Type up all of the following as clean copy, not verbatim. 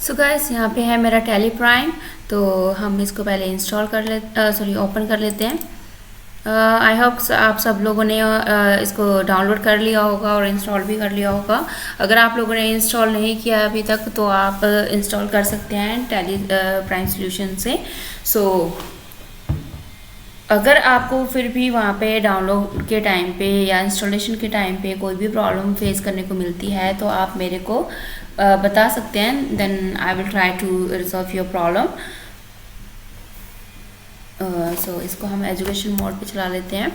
So guys यहाँ पे है मेरा टैली प्राइम। तो हम इसको पहले इंस्टॉल कर ले ओपन कर लेते हैं। आई होप आप सब लोगों ने इसको डाउनलोड कर लिया होगा और इंस्टॉल भी कर लिया होगा। अगर आप लोगों ने इंस्टॉल नहीं किया अभी तक तो आप इंस्टॉल कर सकते हैं टैली प्राइम सॉल्यूशन से। सो अगर आपको फिर भी वहाँ पे डाउनलोड के टाइम पे या इंस्टॉलेशन के टाइम पे कोई भी प्रॉब्लम फेस करने को मिलती है तो आप मेरे को बता सकते हैं, then I will try to resolve your problem. So इसको हम एजुकेशन मोड पे चला लेते हैं।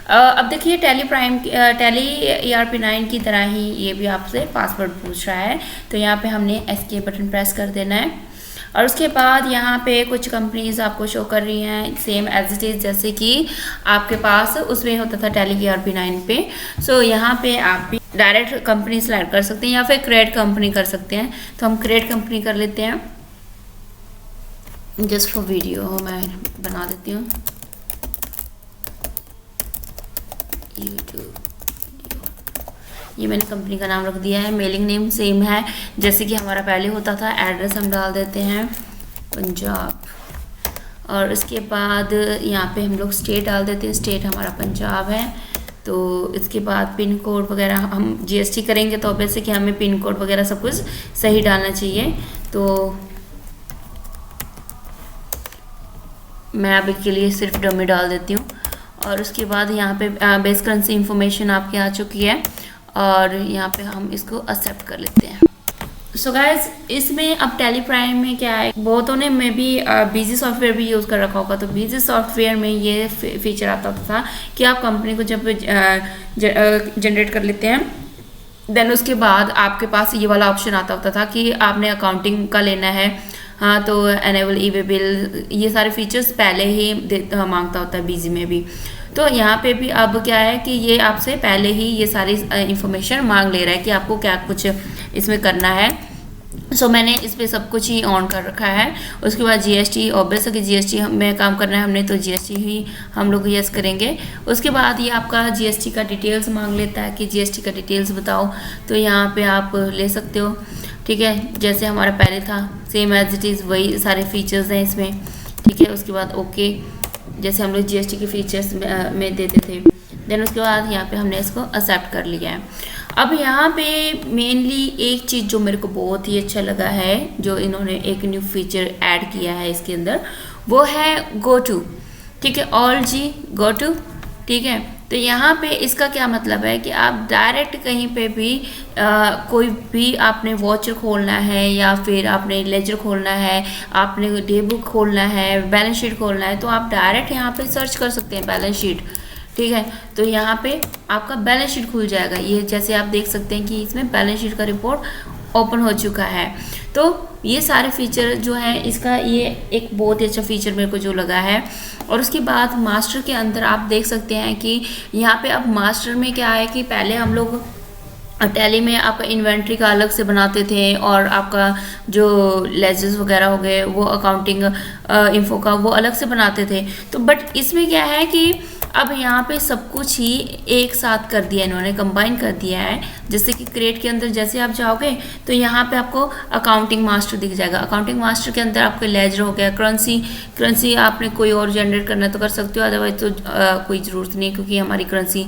अब देखिए टैली प्राइम टैली ERP9 की तरह ही ये भी आपसे पासवर्ड पूछ रहा है। तो यहाँ पे हमने एस्केप बटन प्रेस कर देना है और उसके बाद यहाँ पे कुछ कंपनीज आपको शो कर रही हैं सेम एज इट इज़ जैसे कि आपके पास उसमें होता था टैली ERP9 पे। सो यहाँ पे आप भी डायरेक्ट कंपनी सेलेक्ट कर सकते हैं या फिर क्रिएट कंपनी कर सकते हैं। तो हम क्रिएट कंपनी कर लेते हैं। जस्ट फॉर वीडियो मैं बना देती हूँ यूट्यूब। ये मैंने कंपनी का नाम रख दिया है। मेलिंग नेम सेम है जैसे कि हमारा पहले होता था। एड्रेस हम डाल देते हैं पंजाब और उसके बाद यहाँ पे हम लोग स्टेट डाल देते हैं। स्टेट हमारा पंजाब है। तो इसके बाद पिन कोड वगैरह हम GST करेंगे तो वैसे कि हमें पिन कोड वगैरह सब कुछ सही डालना चाहिए। तो मैं अभी के लिए सिर्फ डमी डाल देती हूँ और उसके बाद यहाँ पे बेस करेंसी इंफॉर्मेशन आपकी आ चुकी है और यहाँ पे हम इसको एक्सेप्ट कर लेते हैं। सो गाइज इसमें अब टैली प्राइम में क्या है, बहुतों ने मैं भी बिजी सॉफ्टवेयर भी यूज़ कर रखा होगा। तो बिजी सॉफ्टवेयर में ये फीचर आता था कि आप कंपनी को जब जनरेट कर लेते हैं देन उसके बाद आपके पास ये वाला ऑप्शन आता होता था कि आपने अकाउंटिंग का लेना है। हाँ, तो एनेबल ई-वे बिल ये सारे फीचर्स पहले ही मांगता होता है बिजी में भी। तो यहाँ पे भी अब क्या है कि ये आपसे पहले ही ये सारी इंफॉर्मेशन मांग ले रहा है कि आपको क्या कुछ इसमें करना है। सो मैंने इस पर सब कुछ ही ऑन कर रखा है। उसके बाद GST ऑब्वियस है कि GST में काम करना है हमने तो GST ही हम लोग यस करेंगे। उसके बाद ये आपका GST का डिटेल्स मांग लेता है कि GST का डिटेल्स बताओ। तो यहाँ पे आप ले सकते हो, ठीक है, जैसे हमारा पहले था सेम एज इट इज़ वही सारे फीचर्स हैं इसमें, ठीक है। उसके बाद ओके जैसे हम लोग GST के फीचर्स में देते थे। देन उसके बाद यहाँ पे हमने इसको एक्सेप्ट कर लिया है। अब यहाँ पे मेनली एक चीज़ जो मेरे को बहुत ही अच्छा लगा है जो इन्होंने एक न्यू फीचर ऐड किया है इसके अंदर, वो है गो टू, ठीक है, ऑल जी गो टू, ठीक है। तो यहाँ पे इसका क्या मतलब है कि आप डायरेक्ट कहीं पे भी कोई भी आपने वॉचर खोलना है या फिर आपने लेजर खोलना है, आपने डे बुक खोलना है, बैलेंस शीट खोलना है, तो आप डायरेक्ट यहाँ पे सर्च कर सकते हैं बैलेंस शीट, ठीक है। तो यहाँ पे आपका बैलेंस शीट खुल जाएगा। ये जैसे आप देख सकते हैं कि इसमें बैलेंस शीट का रिपोर्ट ओपन हो चुका है। तो ये सारे फीचर जो है इसका ये एक बहुत ही अच्छा फीचर मेरे को जो लगा है। और उसके बाद मास्टर के अंदर आप देख सकते हैं कि यहाँ पे अब मास्टर में क्या है कि पहले हम लोग टैली में आपका इन्वेंट्री का अलग से बनाते थे और आपका जो लेजर्स वगैरह हो गए वो अकाउंटिंग इन्फो का वो अलग से बनाते थे। तो बट इसमें क्या है कि अब यहाँ पे सब कुछ ही एक साथ कर दिया इन्होंने, कंबाइन कर दिया है। जैसे कि क्रिएट के अंदर जैसे आप जाओगे तो यहाँ पे आपको अकाउंटिंग मास्टर दिख जाएगा। अकाउंटिंग मास्टर के अंदर आपको लेजर हो गया, करेंसी आपने कोई और जनरेट करना तो कर सकते हो, अदरवाइज तो कोई ज़रूरत नहीं क्योंकि हमारी करेंसी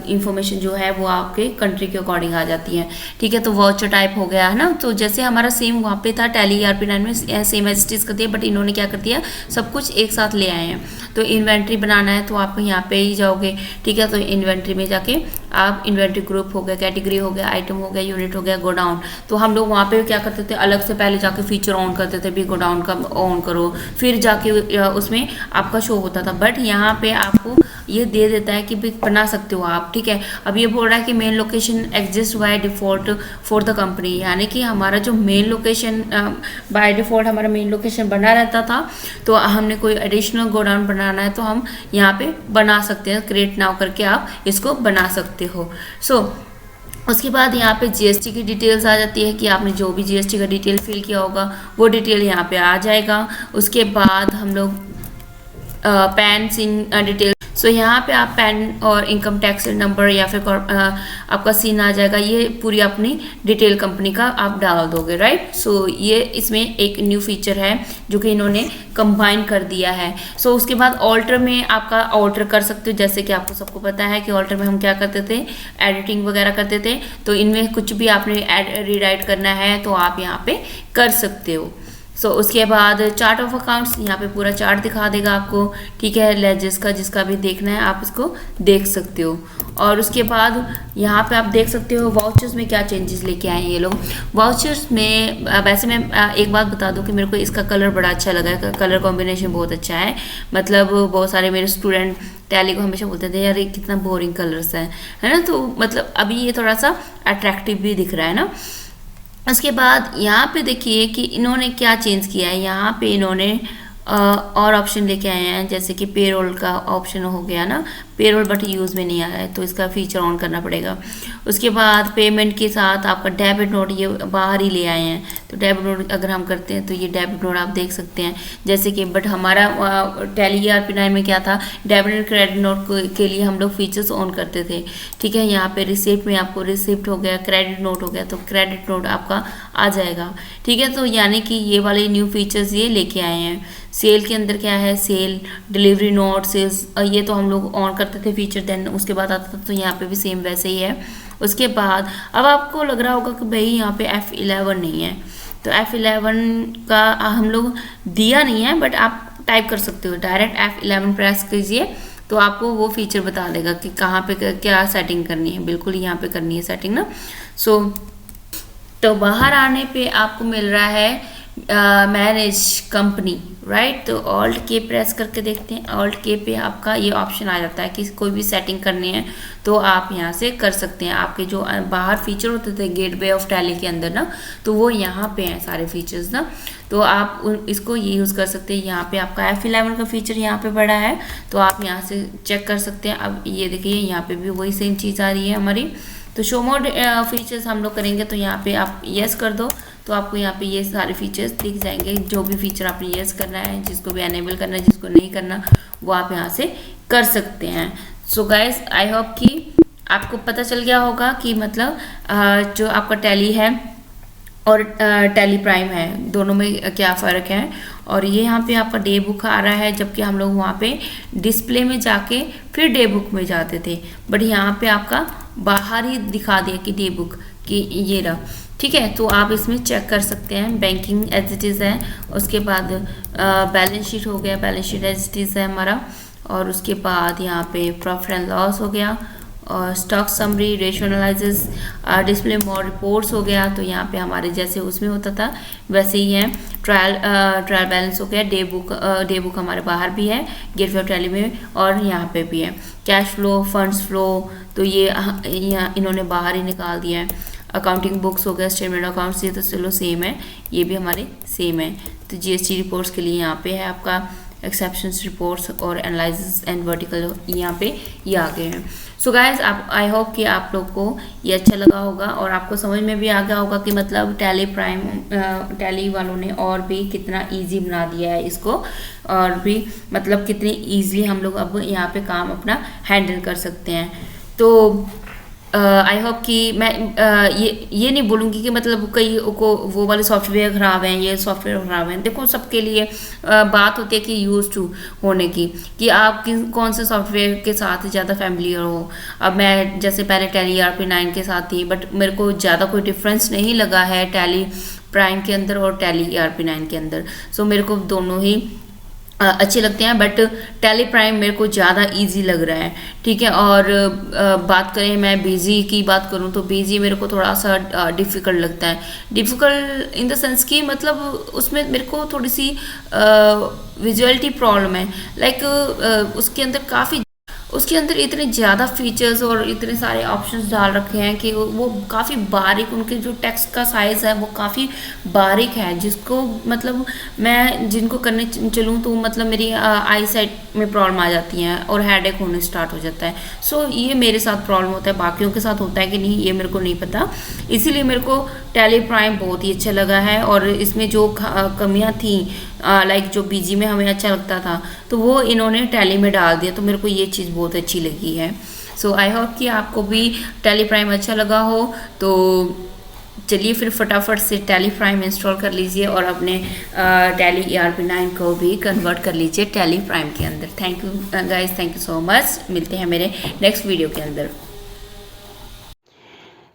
इंफॉर्मेशन जो है वो आपके कंट्री के अकॉर्डिंग आ जाती है, ठीक है। तो वाउचर टाइप हो गया है ना। तो जैसे हमारा सेम वहाँ पे था टैली ERP9 में सेम एज इट इज़ कर दिया, बट इन्होंने क्या कर दिया सब कुछ एक साथ ले आए हैं। तो इन्वेंट्री बनाना है तो आप यहाँ पे ही जाओगे, ठीक है। तो इन्वेंट्री में जाके आप इन्वेंट्री ग्रुप हो गया, कैटेगरी हो गया, आइटम हो गया, यूनिट हो गया, गोडाउन। तो हम लोग वहाँ पे क्या करते थे अलग से पहले जाके फीचर ऑन करते थे भी गोडाउन का ऑन करो, फिर जाके उसमें आपका शो होता था। बट यहाँ पे आपको ये दे देता है कि भी बना सकते हो आप, ठीक है। अब ये बोल रहा है कि main location exist by default for the company, यानी कि हमारा जो मेन लोकेशन बाय डिफॉल्ट हमारा मेन लोकेशन बना रहता था। तो हमने कोई एडिशनल गोडाउन बनाना है तो हम यहाँ पे बना सकते हैं, क्रिएट नाउ करके आप इसको बना सकते हो। सो उसके बाद यहाँ पे GST की डिटेल्स आ जाती है कि आपने जो भी GST का डिटेल फिल किया होगा वो डिटेल यहाँ पे आ जाएगा। उसके बाद हम लोग पैन सिन डिटेल। सो यहाँ पे आप पैन और इनकम टैक्स नंबर या फिर आपका सिन आ जाएगा, ये पूरी अपनी डिटेल कंपनी का आप डाल दोगे, राइट। सो ये इसमें एक न्यू फीचर है जो कि इन्होंने कंबाइन कर दिया है। सो उसके बाद ऑल्टर में आपका ऑल्टर कर सकते हो, जैसे कि आपको सबको पता है कि ऑल्टर में हम क्या करते थे, एडिटिंग वगैरह करते थे। तो इनमें कुछ भी आपने रीराइट करना है तो आप यहाँ पे कर सकते हो। सो उसके बाद चार्ट ऑफ अकाउंट्स, यहाँ पे पूरा चार्ट दिखा देगा आपको, ठीक है। लेजेस का जिसका भी देखना है आप इसको देख सकते हो। और उसके बाद यहाँ पे आप देख सकते हो वाउचर्स में क्या चेंजेस लेके आए हैं ये लोग। वाउचर्स में वैसे मैं एक बात बता दूँ कि मेरे को इसका कलर बड़ा अच्छा लगा है, कलर कॉम्बिनेशन बहुत अच्छा है। मतलब बहुत सारे मेरे स्टूडेंट टैली को हमेशा बोलते थे यार ये कितना बोरिंग कलर्स है ना। तो मतलब अभी ये थोड़ा सा अट्रैक्टिव भी दिख रहा है ना। उसके बाद यहाँ पे देखिए कि इन्होंने क्या चेंज किया है। यहाँ पे इन्होंने और ऑप्शन लेके आए हैं, जैसे कि पेरोल का ऑप्शन हो गया ना, पेरोल बट यूज़ में नहीं आ रहा है तो इसका फीचर ऑन करना पड़ेगा। उसके बाद पेमेंट के साथ आपका डेबिट नोट ये बाहर ही ले आए हैं। तो डेबिट नोट अगर हम करते हैं तो ये डेबिट नोट आप देख सकते हैं, जैसे कि बट हमारा टैली ERP9 में क्या था, डेबिट एंड क्रेडिट नोट के लिए हम लोग फीचर्स ऑन करते थे, ठीक है। यहाँ पे रिसिप्ट में आपको रिसिप्ट हो गया, क्रेडिट नोट हो गया, तो क्रेडिट नोट आपका आ जाएगा, ठीक है। तो यानी कि ये वाले न्यू फीचर्स ये लेके आए हैं। सेल के अंदर क्या है, सेल, डिलीवरी नोट, सेल्स, ये तो हम लोग ऑन करते थे फीचर, देन उसके बाद आता था। तो यहाँ पे भी सेम वैसे ही है। उसके बाद अब आपको लग रहा होगा कि भाई यहाँ पे F11 नहीं है, तो F11 का हम लोग दिया नहीं है, बट आप टाइप कर सकते हो, डायरेक्ट F11 प्रेस कीजिए तो आपको वो फीचर बता देगा कि कहाँ पे क्या सेटिंग करनी है। बिल्कुल यहाँ पे करनी है सेटिंग ना। सो तो बाहर आने पे आपको मिल रहा है मैनेज कंपनी, राइट। तो ऑल्ट के प्रेस करके देखते हैं। ऑल्ट के पे आपका ये ऑप्शन आ जाता है कि कोई भी सेटिंग करनी है तो आप यहाँ से कर सकते हैं। आपके जो बाहर फीचर होते थे गेटवे ऑफ टैली के अंदर ना, तो वो यहाँ पे हैं सारे फीचर्स ना, तो आप इसको ये यूज़ कर सकते हैं। यहाँ पे आपका F11 का फीचर यहाँ पे बड़ा है, तो आप यहाँ से चेक कर सकते हैं। अब ये देखिए यहाँ पे भी वही सेम चीज़ आ रही है हमारी। तो शो मोड फीचर्स हम लोग करेंगे तो यहाँ पे आप यस कर दो तो आपको यहाँ पे ये सारे फीचर्स दिख जाएंगे। जो भी फीचर आपने यस करना है, जिसको भी एनेबल करना है, जिसको नहीं करना वो आप यहाँ से कर सकते हैं। सो गाइस आई होप कि आपको पता चल गया होगा कि मतलब जो आपका टैली है और टैली प्राइम है दोनों में क्या फ़र्क है। और ये यहाँ पे आपका डे बुक आ रहा है, जबकि हम लोग वहाँ पे डिस्प्ले में जाके फिर डे बुक में जाते थे, बट यहाँ पे आपका बाहर ही दिखा दिया कि डे बुक कि ये रहा, ठीक है। तो आप इसमें चेक कर सकते हैं। बैंकिंग एज इट इज़ है, उसके बाद बैलेंस शीट हो गया, balance sheet as it is है हमारा। और उसके बाद यहाँ पे प्रॉफिट एंड लॉस हो गया, और stock summary, ratio analysis, display mode reports हो गया। तो यहाँ पे हमारे जैसे उसमें होता था वैसे ही है। ट्रायल बैलेंस हो गया। डे बुक हमारे बाहर भी है गेटवे ऑफ टैली में, और यहाँ पे भी है। कैश फ्लो, फंड्स फ्लो, तो ये यहाँ इन्होंने बाहर ही निकाल दिया है। अकाउंटिंग बुक्स हो गया, स्टेटमेंट अकाउंट्स, ये तो चलो सेम है, ये भी हमारे सेम है। तो GST रिपोर्ट्स के लिए यहाँ पे है आपका एक्सेप्शंस रिपोर्ट्स, और एनालिसिस एंड वर्टिकल यहाँ पे ये आ गए हैं। सो गाइज आप आई होप कि आप लोग को ये अच्छा लगा होगा और आपको समझ में भी आ गया होगा कि मतलब टैली प्राइम टैली वालों ने और भी कितना इजी बना दिया है इसको, और भी मतलब कितनी ईजी हम लोग अब यहाँ पे काम अपना हैंडल कर सकते हैं। तो आई होप कि मैं ये नहीं बोलूँगी कि मतलब कई को वो वाले सॉफ्टवेयर ख़राब हैं, ये सॉफ्टवेयर ख़राब हैं। देखो सबके लिए बात होती है कि यूज़ टू होने की, कि आप कौन से सॉफ्टवेयर के साथ ज़्यादा फैमिलियर हो। अब मैं जैसे पहले टैली ERP9 के साथ थी, बट मेरे को ज़्यादा कोई डिफरेंस नहीं लगा है टैली प्राइम के अंदर और टैली ERP9 के अंदर। सो मेरे को दोनों ही अच्छे लगते हैं, बट टैली प्राइम मेरे को ज़्यादा इजी लग रहा है, ठीक है। और बात करें मैं बीजी की बात करूं तो बीजी मेरे को थोड़ा सा डिफ़िकल्ट लगता है। डिफ़िकल्ट इन द सेंस कि मतलब उसमें मेरे को थोड़ी सी विजुअलिटी प्रॉब्लम है। लाइक उसके अंदर इतने ज़्यादा फीचर्स और इतने सारे ऑप्शंस डाल रखे हैं कि वो काफ़ी बारीक, उनके जो टेक्स्ट का साइज़ है वो काफ़ी बारीक है, जिसको मतलब मैं जिनको करने चलूँ तो मतलब मेरी आई साइट में प्रॉब्लम आ जाती है और हेडेक होने स्टार्ट हो जाता है। सो ये मेरे साथ प्रॉब्लम होता है, बाकियों के साथ होता है कि नहीं ये मेरे को नहीं पता। इसीलिए मेरे को टैली प्राइम बहुत ही अच्छा लगा है, और इसमें जो कमियाँ थी लाइक जो बीजी में हमें अच्छा लगता था तो वो इन्होंने टैली में डाल दिया, तो मेरे को ये चीज़ बहुत अच्छी लगी है। सो आई होप कि आपको भी टैली प्राइम अच्छा लगा हो। तो चलिए फिर फटाफट से टैली प्राइम इंस्टॉल कर लीजिए और अपने टैली ERP9 को भी कन्वर्ट कर लीजिए टैली प्राइम के अंदर। Thank you guys, thank you so much. मिलते हैं मेरे नेक्स्ट वीडियो के अंदर।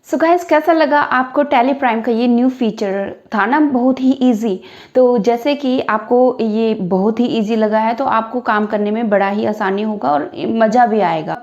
सो गाइस, कैसा लगा आपको टैली प्राइम का ये न्यू फीचर? था ना बहुत ही इजी। तो जैसे कि आपको ये बहुत ही इजी लगा है तो आपको काम करने में बड़ा ही आसानी होगा और मज़ा भी आएगा।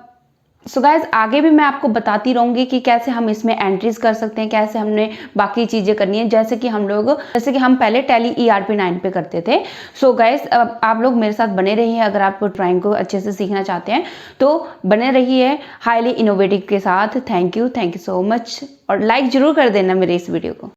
सो गाइस, आगे भी मैं आपको बताती रहूँगी कि कैसे हम इसमें एंट्रीज कर सकते हैं, कैसे हमने बाकी चीज़ें करनी है, जैसे कि हम पहले टैली ERP9 पे करते थे। सो गाइस, अब आप लोग मेरे साथ बने रहिए। अगर आप ड्राइंग को अच्छे से सीखना चाहते हैं तो बने रहिए हाईली इनोवेटिव के साथ। थैंक यू सो मच, और लाइक ज़रूर कर देना मेरे इस वीडियो को।